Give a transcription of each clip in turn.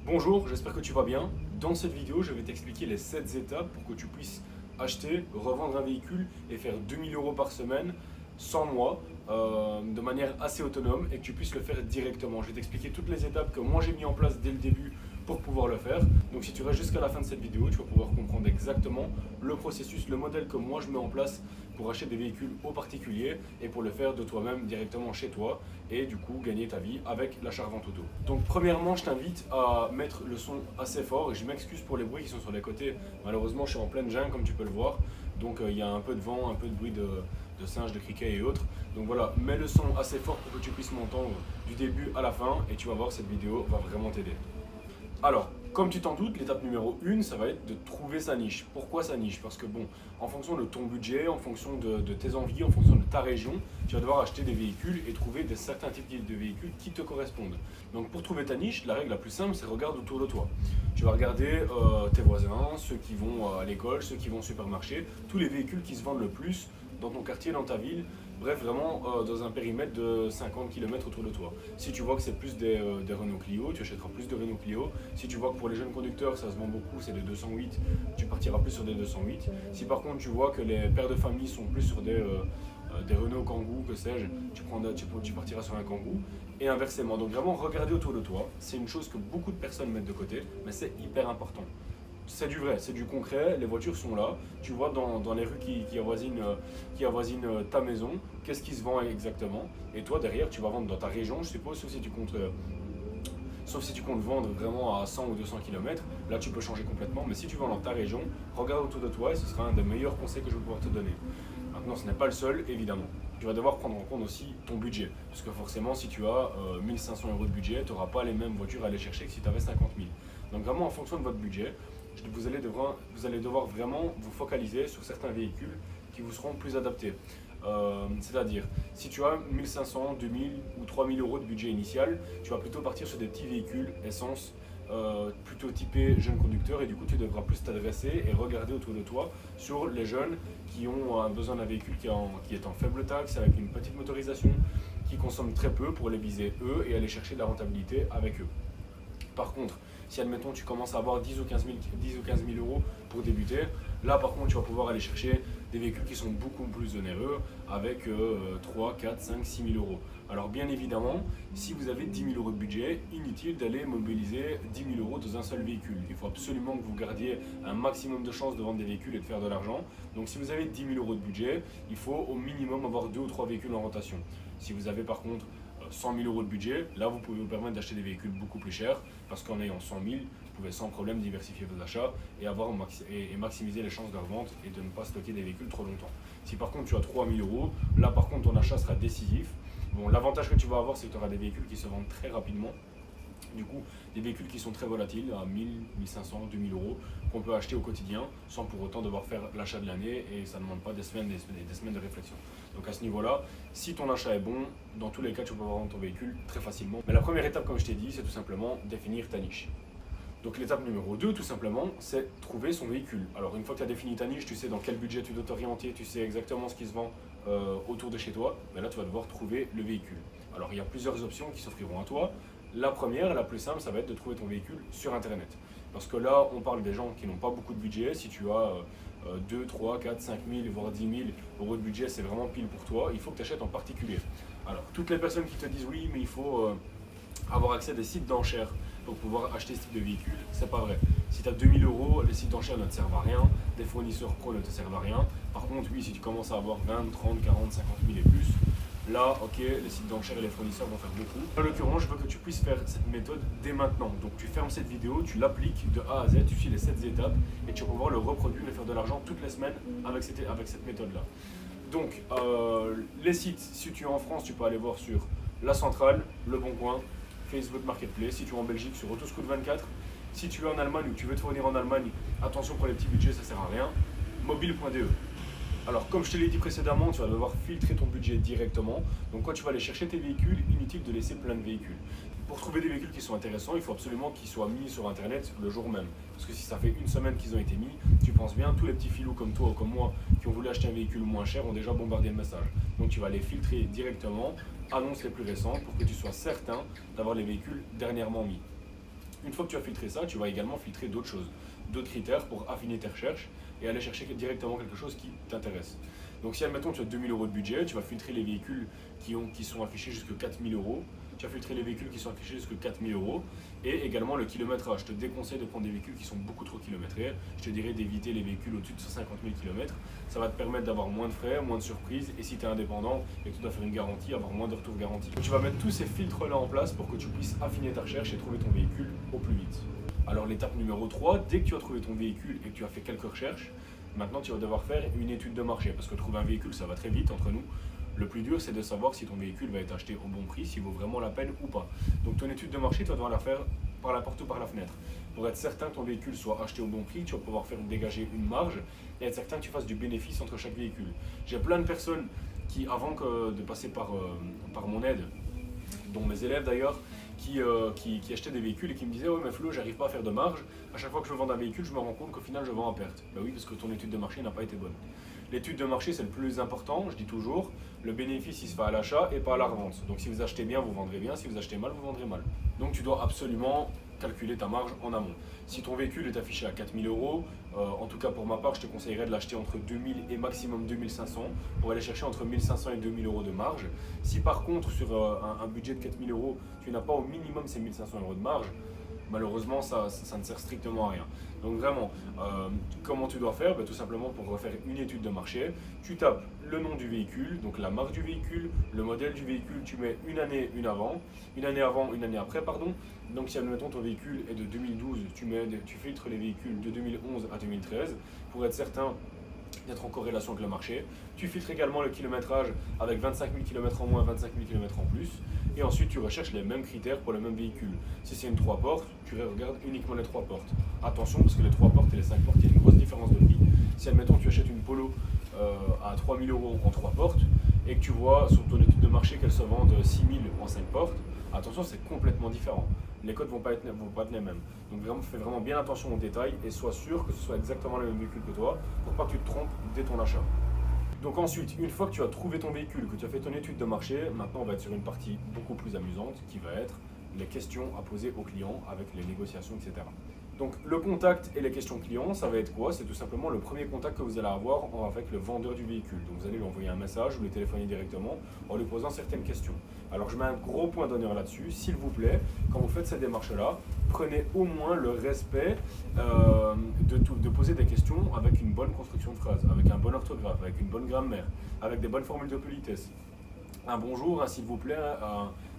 Bonjour, j'espère que tu vas bien. Dans cette vidéo, je vais t'expliquer les 7 étapes pour que tu puisses acheter, revendre un véhicule et faire 2000 euros par semaine, sans moi, de manière assez autonome et que tu puisses le faire directement. Je vais t'expliquer toutes les étapes que moi j'ai mis en place dès le début pour pouvoir le faire. Donc si tu restes jusqu'à la fin de cette vidéo, tu vas pouvoir comprendre exactement le processus, le modèle que moi je mets en place pour acheter des véhicules aux particuliers et pour le faire de toi-même directement chez toi et du coup gagner ta vie avec l'achat-revente auto. Donc premièrement, je t'invite à mettre le son assez fort et je m'excuse pour les bruits qui sont sur les côtés. Malheureusement, je suis en pleine jungle comme tu peux le voir. Donc il y a un peu de vent, un peu de bruit de singes, de criquets et autres. Donc voilà, mets le son assez fort pour que tu puisses m'entendre du début à la fin et tu vas voir, cette vidéo va vraiment t'aider. Alors, comme tu t'en doutes, l'étape numéro 1, ça va être de trouver sa niche. Pourquoi sa niche? Parce que bon, en fonction de ton budget, en fonction de tes envies, en fonction de ta région, tu vas devoir acheter des véhicules et trouver certains types de véhicules qui te correspondent. Donc pour trouver ta niche, la règle la plus simple, c'est regarde autour de toi. Tu vas regarder tes voisins, ceux qui vont à l'école, ceux qui vont au supermarché, tous les véhicules qui se vendent le plus dans ton quartier, dans ta ville. Bref, vraiment dans un périmètre de 50 km autour de toi. Si tu vois que c'est plus des Renault Clio, tu achèteras plus de Renault Clio. Si tu vois que pour les jeunes conducteurs, ça se vend beaucoup, c'est des 208, tu partiras plus sur des 208. Si par contre tu vois que les pères de famille sont plus sur des Renault Kangoo, que sais-je, tu partiras sur un Kangoo. Et inversement. Donc vraiment, regarder autour de toi, c'est une chose que beaucoup de personnes mettent de côté, mais c'est hyper important. C'est du vrai, c'est du concret, les voitures sont là, tu vois dans les rues qui avoisinent ta maison, qu'est-ce qui se vend exactement, et toi derrière tu vas vendre dans ta région, je suppose, sauf si tu comptes vendre vraiment à 100 ou 200 km, là tu peux changer complètement, mais si tu vends dans ta région, regarde autour de toi et ce sera un des meilleurs conseils que je vais pouvoir te donner. Maintenant ce n'est pas le seul, évidemment. Tu vas devoir prendre en compte aussi ton budget, parce que forcément si tu as 1500 euros de budget, tu n'auras pas les mêmes voitures à aller chercher que si tu avais 50 000. Donc vraiment en fonction de votre budget, vous allez devoir vraiment vous focaliser sur certains véhicules qui vous seront plus adaptés. C'est-à-dire, si tu as 1500, 2000 ou 3000 euros de budget initial, tu vas plutôt partir sur des petits véhicules essence, plutôt typés jeunes conducteurs, et du coup tu devras plus t'adresser et regarder autour de toi sur les jeunes qui ont besoin d'un véhicule qui est en faible taxe, avec une petite motorisation, qui consomme très peu pour les viser eux et aller chercher de la rentabilité avec eux. Par contre, si admettons tu commences à avoir 10 ou 15 000 euros pour débuter, là par contre tu vas pouvoir aller chercher des véhicules qui sont beaucoup plus onéreux avec 3, 4, 5, 6 000 euros. Alors bien évidemment, si vous avez 10 000 euros de budget, inutile d'aller mobiliser 10 000 euros dans un seul véhicule. Il faut absolument que vous gardiez un maximum de chances de vendre des véhicules et de faire de l'argent. Donc si vous avez 10 000 euros de budget, il faut au minimum avoir 2 ou 3 véhicules en rotation. Si vous avez par contre 100 000 euros de budget, là vous pouvez vous permettre d'acheter des véhicules beaucoup plus chers parce qu'en ayant 100 000, vous pouvez sans problème diversifier vos achats et maximiser les chances de revente et de ne pas stocker des véhicules trop longtemps. Si par contre tu as 3 000 euros, là par contre ton achat sera décisif. Bon, l'avantage que tu vas avoir, c'est que tu auras des véhicules qui se vendent très rapidement. Du coup, des véhicules qui sont très volatiles à 1000, 1500, 2000 euros qu'on peut acheter au quotidien sans pour autant devoir faire l'achat de l'année, et ça ne demande pas des semaines et des semaines de réflexion. Donc à ce niveau-là, si ton achat est bon, dans tous les cas, tu peux vendre ton véhicule très facilement. Mais la première étape, comme je t'ai dit, c'est tout simplement définir ta niche. Donc l'étape numéro 2, tout simplement, c'est trouver son véhicule. Alors une fois que tu as défini ta niche, tu sais dans quel budget tu dois t'orienter, tu sais exactement ce qui se vend autour de chez toi, mais là tu vas devoir trouver le véhicule. Alors il y a plusieurs options qui s'offriront à toi. La première, la plus simple, ça va être de trouver ton véhicule sur Internet. Parce que là, on parle des gens qui n'ont pas beaucoup de budget. Si tu as 2, 3, 4, 5 000, voire 10 000 euros de budget, c'est vraiment pile pour toi. Il faut que tu achètes en particulier. Alors, toutes les personnes qui te disent oui, mais il faut avoir accès à des sites d'enchères pour pouvoir acheter ce type de véhicule, c'est pas vrai. Si tu as 2000 euros, les sites d'enchères ne te servent à rien, des fournisseurs pro ne te servent à rien. Par contre, oui, si tu commences à avoir 20, 30, 40, 50 000 et plus, là, ok, les sites d'enchères et les fournisseurs vont faire beaucoup. En l'occurrence, je veux que tu puisses faire cette méthode dès maintenant. Donc tu fermes cette vidéo, tu l'appliques de A à Z, tu suis les 7 étapes et tu vas pouvoir le reproduire et faire de l'argent toutes les semaines avec cette méthode-là. Donc les sites, si tu es en France, tu peux aller voir sur La Centrale, Le Bon Coin, Facebook Marketplace. Si tu es en Belgique, sur Autoscout24. Si tu es en Allemagne ou tu veux te fournir en Allemagne, attention pour les petits budgets, ça sert à rien. Mobile.de. Alors, comme je te l'ai dit précédemment, tu vas devoir filtrer ton budget directement. Donc, quand tu vas aller chercher tes véhicules, inutile de laisser plein de véhicules. Pour trouver des véhicules qui sont intéressants, il faut absolument qu'ils soient mis sur Internet le jour même. Parce que si ça fait une semaine qu'ils ont été mis, tu penses bien, tous les petits filous comme toi ou comme moi qui ont voulu acheter un véhicule moins cher ont déjà bombardé le message. Donc, tu vas les filtrer directement, annonce les plus récentes pour que tu sois certain d'avoir les véhicules dernièrement mis. Une fois que tu as filtré ça, tu vas également filtrer d'autres choses, d'autres critères pour affiner tes recherches et aller chercher directement quelque chose qui t'intéresse. Donc si admettons tu as 2000 euros de budget, tu vas filtrer les véhicules qui sont affichés jusqu'à 4000 euros, tu vas filtrer les véhicules qui sont affichés jusqu'à 4000 euros et également le kilométrage. Je te déconseille de prendre des véhicules qui sont beaucoup trop kilométrés. Je te dirais d'éviter les véhicules au-dessus de 150 000 km. Ça va te permettre d'avoir moins de frais, moins de surprises et si tu es indépendant et que tu dois faire une garantie, avoir moins de retours garantis. Tu vas mettre tous ces filtres-là en place pour que tu puisses affiner ta recherche et trouver ton véhicule au plus vite. Alors l'étape numéro 3, dès que tu as trouvé ton véhicule et que tu as fait quelques recherches, maintenant tu vas devoir faire une étude de marché parce que trouver un véhicule ça va très vite entre nous. Le plus dur c'est de savoir si ton véhicule va être acheté au bon prix, s'il vaut vraiment la peine ou pas. Donc ton étude de marché tu vas devoir la faire par la porte ou par la fenêtre. Pour être certain que ton véhicule soit acheté au bon prix, tu vas pouvoir faire dégager une marge et être certain que tu fasses du bénéfice entre chaque véhicule. J'ai plein de personnes qui avant de passer par mon aide, dont mes élèves d'ailleurs, qui achetaient des véhicules et qui me disaient ouais mais Flo j'arrive pas à faire de marge, à chaque fois que je vends un véhicule je me rends compte qu'au final je vends en perte. Ben oui parce que ton étude de marché n'a pas été bonne. L'étude de marché c'est le plus important, je dis toujours, le bénéfice il se fait à l'achat et pas à la revente. Donc si vous achetez bien vous vendrez bien, si vous achetez mal vous vendrez mal. Donc tu dois absolument calculer ta marge en amont. Si ton véhicule est affiché à 4000 euros, en tout cas pour ma part, je te conseillerais de l'acheter entre 2000 et maximum 2500 pour aller chercher entre 1500 et 2000 euros de marge. Si par contre sur un budget de 4000 euros, tu n'as pas au minimum ces 1500 euros de marge, malheureusement ça ne sert strictement à rien. Donc vraiment, comment tu dois faire? Tout simplement pour refaire une étude de marché, tu tapes le nom du véhicule, donc la marque du véhicule, le modèle du véhicule, tu mets une année avant, une année après, pardon. Donc si admettons ton véhicule est de 2012, tu filtres les véhicules de 2011 à 2013 pour être certain d'être en corrélation avec le marché. Tu filtres également le kilométrage avec 25 000 km en moins, 25 000 km en plus. Et ensuite, tu recherches les mêmes critères pour le même véhicule. Si c'est une 3 portes, tu regardes uniquement les 3 portes. Attention, parce que les 3 portes et les 5 portes, il y a une grosse différence de prix. Si, admettons, tu achètes une Polo à 3 000 euros en 3 portes et que tu vois sur ton étude de marché qu'elle se vende 6 000 en 5 portes, attention, c'est complètement différent. Les codes ne vont pas être les mêmes. Donc vraiment, fais vraiment bien attention aux détails et sois sûr que ce soit exactement le même véhicule que toi pour pas que tu te trompes dès ton achat. Donc ensuite, une fois que tu as trouvé ton véhicule, que tu as fait ton étude de marché, maintenant on va être sur une partie beaucoup plus amusante qui va être les questions à poser aux clients avec les négociations, etc. Donc le contact et les questions clients, ça va être quoi? C'est tout simplement le premier contact que vous allez avoir avec le vendeur du véhicule. Donc vous allez lui envoyer un message ou lui téléphoner directement en lui posant certaines questions. Alors je mets un gros point d'honneur là-dessus, s'il vous plaît, quand vous faites cette démarche-là, prenez au moins le respect de poser des questions avec une bonne construction de phrase, avec un bon orthographe, avec une bonne grammaire, avec des bonnes formules de politesse. Un bonjour, un s'il vous plaît,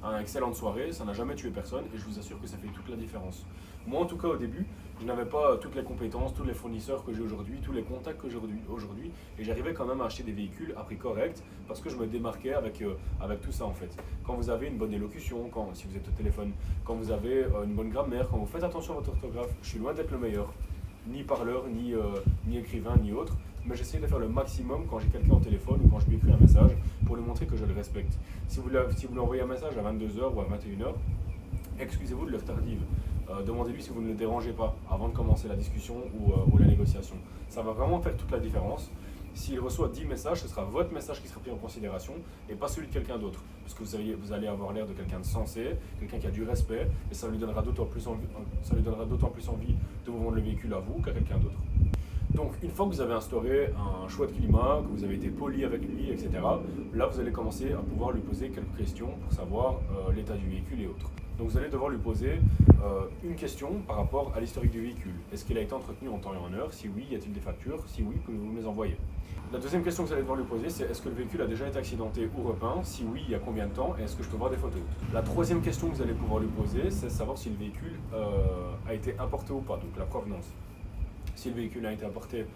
un excellente soirée, ça n'a jamais tué personne et je vous assure que ça fait toute la différence. Moi en tout cas au début, je n'avais pas toutes les compétences, tous les fournisseurs que j'ai aujourd'hui, tous les contacts que j'ai aujourd'hui et j'arrivais quand même à acheter des véhicules à prix correct parce que je me démarquais avec tout ça en fait. Quand vous avez une bonne élocution, si vous êtes au téléphone, quand vous avez une bonne grammaire, quand vous faites attention à votre orthographe, je suis loin d'être le meilleur, ni parleur, ni écrivain, ni autre. Mais j'essaie de faire le maximum quand j'ai quelqu'un au téléphone ou quand je lui écris un message pour lui montrer que je le respecte. Si vous lui envoyez un message à 22h ou à 21h, excusez-vous de l'heure tardive. Demandez-lui si vous ne le dérangez pas avant de commencer la discussion ou la négociation. Ça va vraiment faire toute la différence. S'il reçoit 10 messages, ce sera votre message qui sera pris en considération et pas celui de quelqu'un d'autre. Parce que vous allez avoir l'air de quelqu'un de sensé, quelqu'un qui a du respect et ça lui donnera d'autant plus envie de vous vendre le véhicule à vous qu'à quelqu'un d'autre. Donc une fois que vous avez instauré un choix de climat, que vous avez été poli avec lui, etc., là vous allez commencer à pouvoir lui poser quelques questions pour savoir l'état du véhicule et autres. Donc vous allez devoir lui poser une question par rapport à l'historique du véhicule. Est-ce qu'il a été entretenu en temps et en heure? Si oui, y a-t-il des factures? Si oui, pouvez-vous me les envoyer? La deuxième question que vous allez devoir lui poser, c'est est-ce que le véhicule a déjà été accidenté ou repeint? Si oui, il y a combien de temps? Et est-ce que je peux voir des photos? La troisième question que vous allez pouvoir lui poser, c'est savoir si le véhicule a été importé ou pas, donc la provenance. Si le véhicule a été importé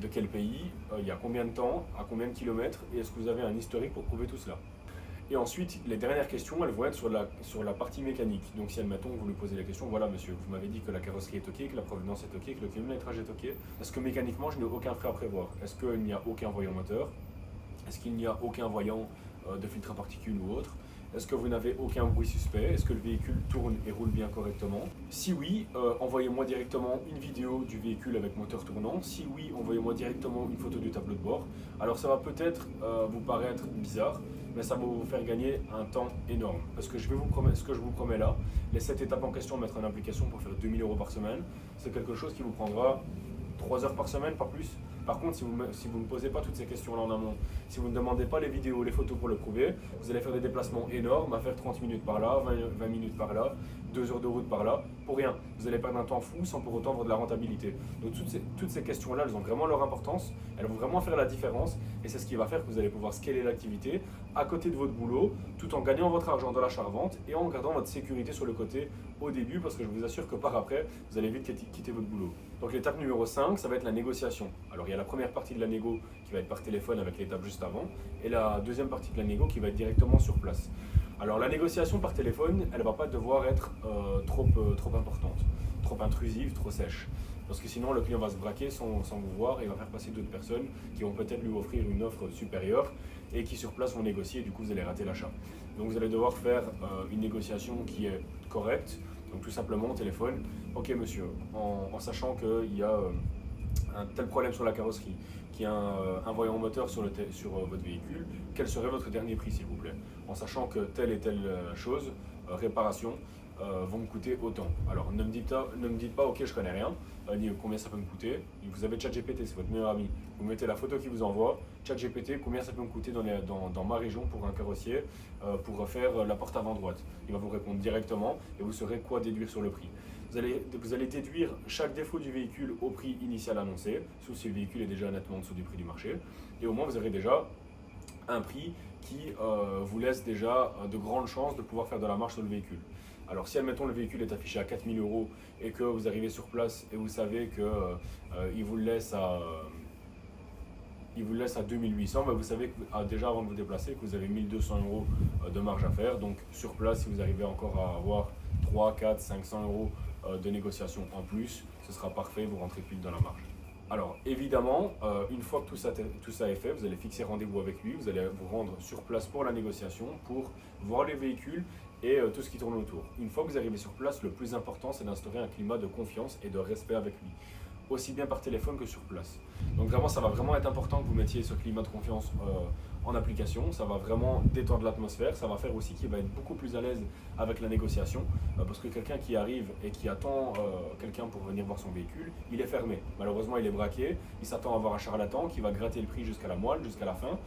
de quel pays, il y a combien de temps, à combien de kilomètres, et est-ce que vous avez un historique pour prouver tout cela? Et ensuite, les dernières questions, elles vont être sur la partie mécanique. Donc si, admettons, vous lui posez la question, voilà monsieur, vous m'avez dit que la carrosserie est ok, que la provenance est ok, que le kilométrage est ok. Est-ce que mécaniquement, je n'ai aucun frais à prévoir? Est-ce qu'il n'y a aucun voyant moteur? Est-ce qu'il n'y a aucun voyant de filtre à particules ou autre? Est-ce que vous n'avez aucun bruit suspect? Est-ce que le véhicule tourne et roule bien correctement? Si oui, envoyez-moi directement une vidéo du véhicule avec moteur tournant. Si oui, envoyez-moi directement une photo du tableau de bord. Alors ça va peut-être vous paraître bizarre, mais ça va vous faire gagner un temps énorme. Parce que ce que je vous promets là, les 7 étapes en question, mettre en application pour faire 2000 euros par semaine, c'est quelque chose qui vous prendra 3 heures par semaine, pas plus. Par contre, si vous ne posez pas toutes ces questions-là en amont, si vous ne demandez pas les vidéos, les photos pour le prouver, vous allez faire des déplacements énormes, à faire 30 minutes par là, 20 minutes par là, 2 heures de route par là, pour rien. Vous allez perdre un temps fou sans pour autant avoir de la rentabilité. Donc toutes ces questions-là, elles ont vraiment leur importance, elles vont vraiment faire la différence, et c'est ce qui va faire que vous allez pouvoir scaler l'activité à côté de votre boulot, tout en gagnant votre argent dans l'achat-revente et en gardant votre sécurité sur le côté au début, parce que je vous assure que par après, vous allez vite quitter votre boulot. Donc l'étape numéro 5, ça va être la négociation. Alors il y a la première partie de la négo qui va être par téléphone avec l'étape juste avant, et la deuxième partie de la négo qui va être directement sur place. Alors la négociation par téléphone, elle ne va pas devoir être trop importante, trop intrusive, trop sèche. Parce que sinon le client va se braquer sans vous voir et va faire passer d'autres personnes qui vont peut-être lui offrir une offre supérieure et qui sur place vont négocier et du coup vous allez rater l'achat. Donc vous allez devoir faire une négociation qui est correcte, donc tout simplement au téléphone. Ok monsieur, en sachant qu'il y a un tel problème sur la carrosserie, qu'il y a un voyant moteur sur votre véhicule, quel serait votre dernier prix s'il vous plaît? En sachant que telle et telle chose, réparation, vont me coûter autant. Alors ne me dites pas ok je connais rien, ni combien ça peut me coûter. Vous avez ChatGPT, c'est votre meilleur ami. Vous mettez la photo qu'il vous envoie, ChatGPT, combien ça peut me coûter dans ma région pour un carrossier pour refaire la porte avant droite. Il va vous répondre directement et vous saurez quoi déduire sur le prix. Vous allez déduire chaque défaut du véhicule au prix initial annoncé, sauf si le véhicule est déjà nettement en dessous du prix du marché. Et au moins vous aurez déjà un prix qui vous laisse déjà de grandes chances de pouvoir faire de la marge sur le véhicule. Alors si admettons le véhicule est affiché à 4000 euros et que vous arrivez sur place et vous savez qu'il vous le laisse à 2800, vous savez que, déjà avant de vous déplacer que vous avez 1200 euros de marge à faire. Donc sur place, si vous arrivez encore à avoir 3, 4, 500 euros de négociation en plus, ce sera parfait, vous rentrez pile dans la marge. Alors évidemment, une fois que tout ça est fait, vous allez fixer rendez-vous avec lui, vous allez vous rendre sur place pour la négociation, pour voir les véhicules et tout ce qui tourne autour. Une fois que vous arrivez sur place, le plus important c'est d'instaurer un climat de confiance et de respect avec lui, aussi bien par téléphone que sur place. Donc vraiment, ça va vraiment être important que vous mettiez ce climat de confiance en application, ça va vraiment détendre l'atmosphère, ça va faire aussi qu'il va être beaucoup plus à l'aise avec la négociation, parce que quelqu'un qui arrive et qui attend quelqu'un pour venir voir son véhicule, il est fermé. Malheureusement, il est braqué, il s'attend à avoir un charlatan qui va gratter le prix jusqu'à la moelle, jusqu'à la fin.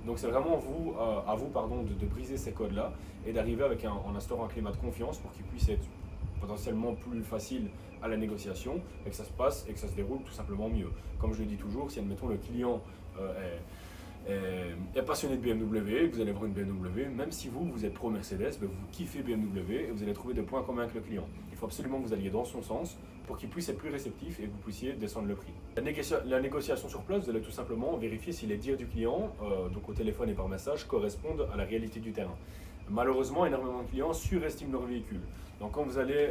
Donc c'est vraiment à vous de briser ces codes-là et d'arriver en instaurant un climat de confiance pour qu'il puisse être potentiellement plus facile à la négociation et que ça se passe et que ça se déroule tout simplement mieux. Comme je le dis toujours, si admettons le client est passionné de BMW, que vous allez voir une BMW, même si vous êtes pro Mercedes, vous kiffez BMW et vous allez trouver des points communs avec le client. Il faut absolument que vous alliez dans son sens pour qu'il puisse être plus réceptif et que vous puissiez descendre le prix. La négociation sur place, vous allez tout simplement vérifier si les dires du client, donc au téléphone et par message, correspondent à la réalité du terrain. Malheureusement, énormément de clients surestiment leur véhicule. Donc quand vous allez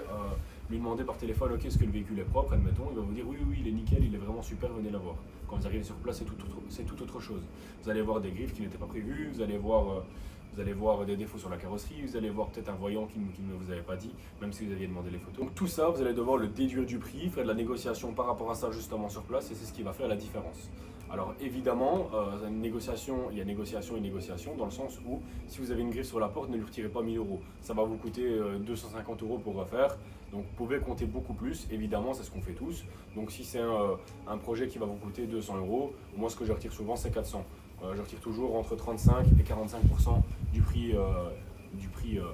lui demander par téléphone, ok, est-ce que le véhicule est propre, admettons, il va vous dire oui, il est nickel, il est vraiment super, venez la voir. Quand vous arrivez sur place, c'est tout autre chose. Vous allez voir des griffes qui n'étaient pas prévues, vous allez voir des défauts sur la carrosserie, vous allez voir peut-être un voyant qui ne vous avait pas dit, même si vous aviez demandé les photos. Donc tout ça, vous allez devoir le déduire du prix, faire de la négociation par rapport à ça justement sur place, et c'est ce qui va faire la différence. Alors évidemment, il y a négociation et négociation, dans le sens où si vous avez une griffe sur la porte, ne lui retirez pas 1000 euros. Ça va vous coûter 250 euros pour refaire, donc vous pouvez compter beaucoup plus, évidemment c'est ce qu'on fait tous. Donc si c'est un projet qui va vous coûter 200 euros, moi ce que je retire souvent c'est 400. Je retire toujours entre 35 et 45% du prix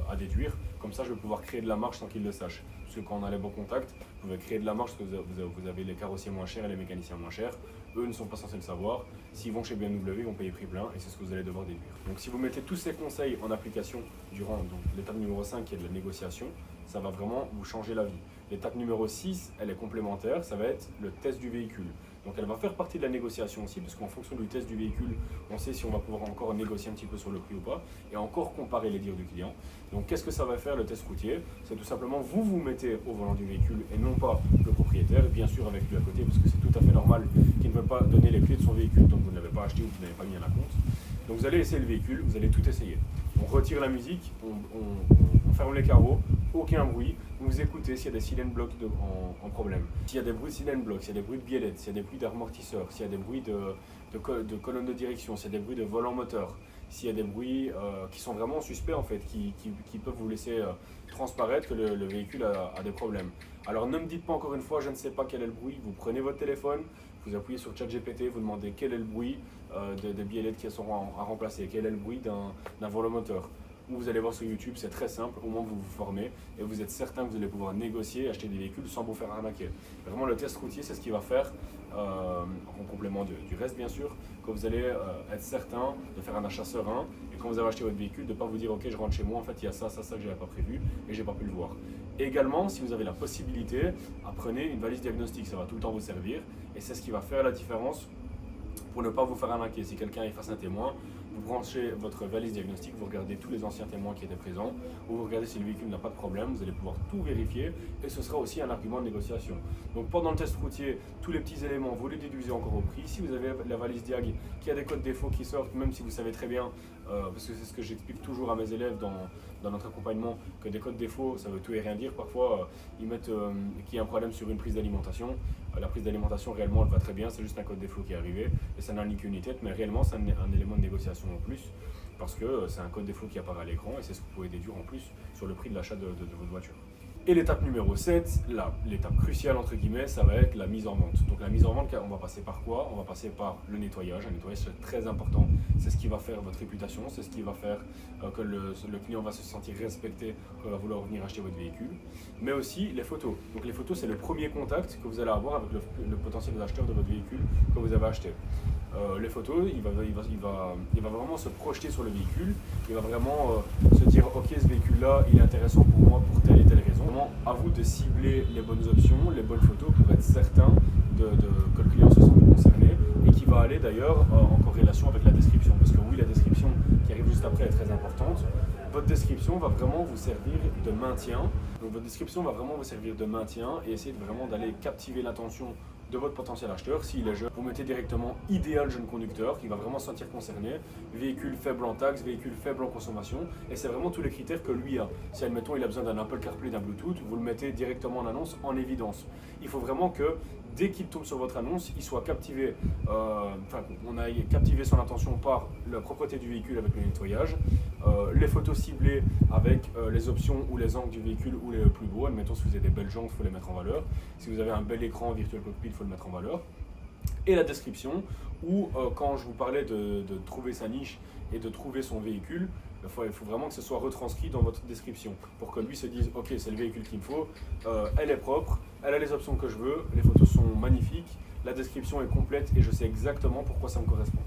à déduire. Comme ça, je vais pouvoir créer de la marge sans qu'ils le sachent. Parce que quand on a les bons contacts, vous pouvez créer de la marge parce que vous avez les carrossiers moins chers et les mécaniciens moins chers. Eux ne sont pas censés le savoir. S'ils vont chez BMW, ils vont payer prix plein et c'est ce que vous allez devoir déduire. Donc si vous mettez tous ces conseils en application durant l'étape numéro 5 qui est de la négociation, ça va vraiment vous changer la vie. L'étape numéro 6, elle est complémentaire, ça va être le test du véhicule. Donc elle va faire partie de la négociation aussi, parce qu'en fonction du test du véhicule, on sait si on va pouvoir encore négocier un petit peu sur le prix ou pas, et encore comparer les dires du client. Donc qu'est-ce que ça va faire le test routier? C'est tout simplement vous mettez au volant du véhicule et non pas le propriétaire, bien sûr avec lui à côté, parce que c'est tout à fait normal qu'il ne veut pas donner les clés de son véhicule tant que vous ne l'avez pas acheté ou que vous n'avez pas mis à la compte. Donc vous allez essayer le véhicule, vous allez tout essayer. On retire la musique, on ferme les carreaux, aucun bruit, vous écoutez s'il y a des cylindres blocs en problème. S'il y a des bruits de cylindres blocs, s'il y a des bruits de biellettes, s'il y a des bruits d'amortisseurs, s'il y a des bruits de colonne de direction, s'il y a des bruits de volant moteur, s'il y a des bruits qui sont vraiment suspects en fait, qui peuvent vous laisser transparaître que le véhicule a des problèmes. Alors ne me dites pas encore une fois, je ne sais pas quel est le bruit, vous prenez votre téléphone, vous appuyez sur ChatGPT, vous demandez quel est le bruit des billets LED qui seront à remplacer, quel est le bruit d'un volomoteur. Ou vous allez voir sur YouTube, c'est très simple, au moins vous vous formez et vous êtes certain que vous allez pouvoir négocier et acheter des véhicules sans vous faire arnaquer. Vraiment le test routier, c'est ce qui va faire, en complément du reste bien sûr, que vous allez être certain de faire un achat serein et quand vous avez acheté votre véhicule, de ne pas vous dire ok je rentre chez moi, en fait il y a ça que je n'avais pas prévu et j'ai pas pu le voir. Et également, si vous avez la possibilité, apprenez une valise diagnostique, ça va tout le temps vous servir et c'est ce qui va faire la différence pour ne pas vous faire arnaquer. Si quelqu'un est face à un témoin, vous branchez votre valise diagnostique, vous regardez tous les anciens témoins qui étaient présents, ou vous regardez si le véhicule n'a pas de problème, vous allez pouvoir tout vérifier et ce sera aussi un argument de négociation. Donc pendant le test routier, tous les petits éléments, vous les déduisez encore au prix. Si vous avez la valise diag qui a des codes défauts qui sortent, même si vous savez très bien, parce que c'est ce que j'explique toujours à mes élèves dans notre accompagnement, que des codes défauts, ça veut tout et rien dire. Parfois, ils mettent qu'il y a un problème sur une prise d'alimentation. La prise d'alimentation, réellement, elle va très bien, c'est juste un code défaut qui est arrivé et ça n'a ni qu'une ni tête, mais réellement, c'est un élément de négociation en plus parce que c'est un code défaut qui apparaît à l'écran et c'est ce que vous pouvez déduire en plus sur le prix de l'achat de votre voiture. Et l'étape numéro 7, l'étape cruciale entre guillemets, ça va être la mise en vente. Donc la mise en vente, on va passer par quoi? On va passer par le nettoyage. Un nettoyage c'est très important, c'est ce qui va faire votre réputation, c'est ce qui va faire que le client va se sentir respecté quand il va vouloir venir acheter votre véhicule. Mais aussi les photos. Donc les photos c'est le premier contact que vous allez avoir avec le potentiel acheteur de votre véhicule que vous avez acheté. Les photos, il va vraiment se projeter sur le véhicule, il va vraiment se dire ok ce véhicule là il est intéressant pour moi pour telle et telle raison. Vraiment à vous de cibler les bonnes options, les bonnes photos pour être certain que le client se sente concerné et qui va aller d'ailleurs en corrélation avec la description parce que oui la description qui arrive juste après est très importante. Votre description va vraiment vous servir de maintien. Donc votre description va vraiment vous servir de maintien et essayer vraiment d'aller captiver l'attention de votre potentiel acheteur. S'il est jeune, vous mettez directement idéal jeune conducteur qui va vraiment se sentir concerné, véhicule faible en taxes, véhicule faible en consommation et c'est vraiment tous les critères que lui a. Si admettons il a besoin d'un Apple CarPlay, d'un Bluetooth, vous le mettez directement en annonce en évidence. Il faut vraiment que dès qu'il tombe sur votre annonce, il soit captivé, on a captivé son attention par la propreté du véhicule avec le nettoyage, les photos ciblées avec les options ou les angles du véhicule ou les plus beaux. Admettons, si vous avez des belles jantes, il faut les mettre en valeur. Si vous avez un bel écran virtual cockpit, il faut le mettre en valeur. Et la description, où quand je vous parlais de trouver sa niche et de trouver son véhicule, il faut vraiment que ce soit retranscrit dans votre description pour que lui se dise ok c'est le véhicule qu'il me faut, elle est propre, elle a les options que je veux, les photos sont magnifiques, la description est complète et je sais exactement pourquoi ça me correspond.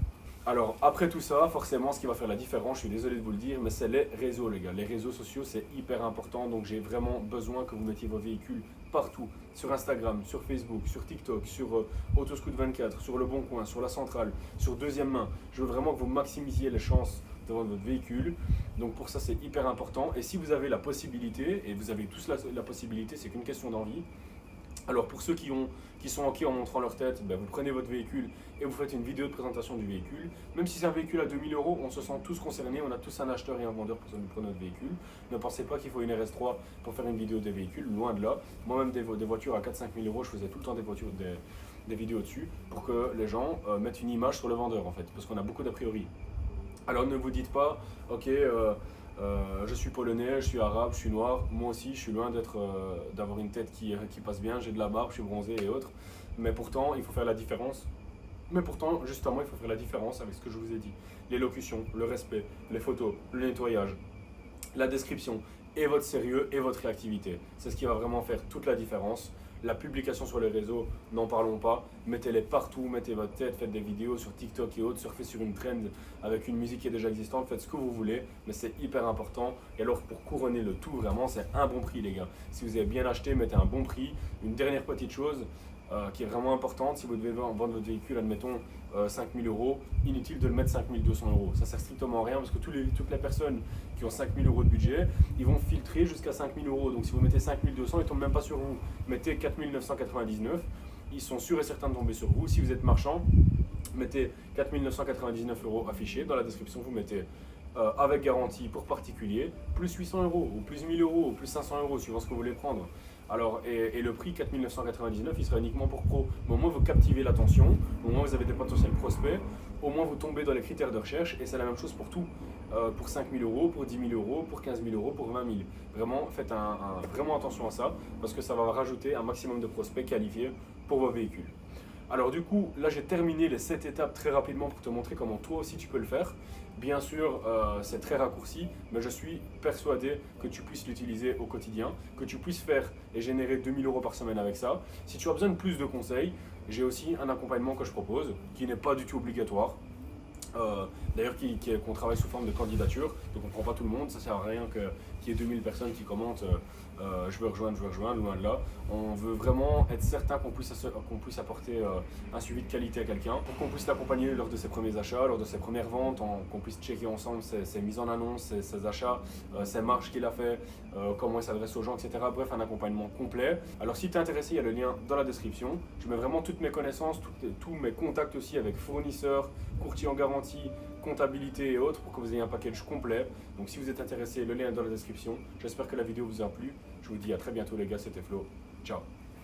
Alors après tout ça, forcément ce qui va faire la différence, je suis désolé de vous le dire, mais c'est les réseaux les gars. Les réseaux sociaux c'est hyper important, donc j'ai vraiment besoin que vous mettiez vos véhicules partout, sur Instagram, sur Facebook, sur TikTok, sur Autoscoot24, sur Le Bon Coin, sur La Centrale, sur Deuxième Main. Je veux vraiment que vous maximisiez les chances de vendre votre véhicule, donc pour ça c'est hyper important. Et si vous avez la possibilité, et vous avez tous la possibilité, c'est qu'une question d'envie. Alors pour ceux qui sont ok en montrant leur tête, vous prenez votre véhicule et vous faites une vidéo de présentation du véhicule. Même si c'est un véhicule à 2000 €, on se sent tous concernés, on a tous un acheteur et un vendeur pour notre véhicule. Ne pensez pas qu'il faut une RS3 pour faire une vidéo des véhicules, loin de là. Moi-même des voitures à 4-5 000 €, je faisais tout le temps des vidéos dessus pour que les gens mettent une image sur le vendeur en fait, parce qu'on a beaucoup d'a priori. Alors ne vous dites pas, ok, je suis polonais, je suis arabe, je suis noir, moi aussi je suis loin d'avoir une tête qui passe bien, j'ai de la barbe, je suis bronzé et autres, mais pourtant il faut faire la différence. Mais pourtant, justement, il faut faire la différence avec ce que je vous ai dit. L'élocution, le respect, les photos, le nettoyage, la description et votre sérieux et votre réactivité. C'est ce qui va vraiment faire toute la différence. La publication sur les réseaux, n'en parlons pas. Mettez-les partout, mettez votre tête, faites des vidéos sur TikTok et autres, surfez sur une trend avec une musique qui est déjà existante, faites ce que vous voulez, mais c'est hyper important. Et alors pour couronner le tout, vraiment, c'est un bon prix les gars. Si vous avez bien acheté, mettez un bon prix. Une dernière petite chose, qui est vraiment importante, si vous devez vendre votre véhicule, admettons 5 000 €, inutile de le mettre 5 200 €. Ça sert strictement à rien parce que toutes les personnes qui ont 5 000 € de budget, ils vont filtrer jusqu'à 5 000 €. Donc si vous mettez 5 200, ils ne tombent même pas sur vous. Mettez 4 999, ils sont sûrs et certains de tomber sur vous. Si vous êtes marchand, mettez 4 999 € affichés. Dans la description, vous mettez avec garantie pour particulier, plus 800 € ou plus 1000 € ou plus 500 € suivant ce que vous voulez prendre. Alors, et le prix 4 999, il sera uniquement pour pro. Au moment où vous captivez l'attention, au moment où vous avez des potentiels prospects, au moins vous tombez dans les critères de recherche et c'est la même chose pour tout. Pour 5 000 euros, pour 10 000 euros, pour 15 000 euros, pour 20 000. Vraiment, faites vraiment attention à ça parce que ça va rajouter un maximum de prospects qualifiés pour vos véhicules. Alors du coup, là j'ai terminé les 7 étapes très rapidement pour te montrer comment toi aussi tu peux le faire. Bien sûr, c'est très raccourci, mais je suis persuadé que tu puisses l'utiliser au quotidien, que tu puisses faire et générer 2 000 euros par semaine avec ça. Si tu as besoin de plus de conseils, j'ai aussi un accompagnement que je propose, qui n'est pas du tout obligatoire. D'ailleurs qu'on travaille sous forme de candidature, donc on ne prend pas tout le monde, ça sert à rien qu'il y ait 2000 personnes qui commentent je veux rejoindre, loin de là. On veut vraiment être certain qu'on puisse apporter un suivi de qualité à quelqu'un, pour qu'on puisse l'accompagner lors de ses premiers achats, lors de ses premières ventes, qu'on puisse checker ensemble ses mises en annonce, ses achats, ses marges qu'il a fait, comment il s'adresse aux gens, etc. Bref, un accompagnement complet. Alors si tu es intéressé, il y a le lien dans la description. Je mets vraiment toutes mes connaissances, tous mes contacts aussi avec fournisseurs, courtiers en garantie, comptabilité et autres pour que vous ayez un package complet. Donc si vous êtes intéressé, le lien est dans la description. J'espère que la vidéo vous a plu. Je vous dis à très bientôt les gars, c'était Flo. Ciao.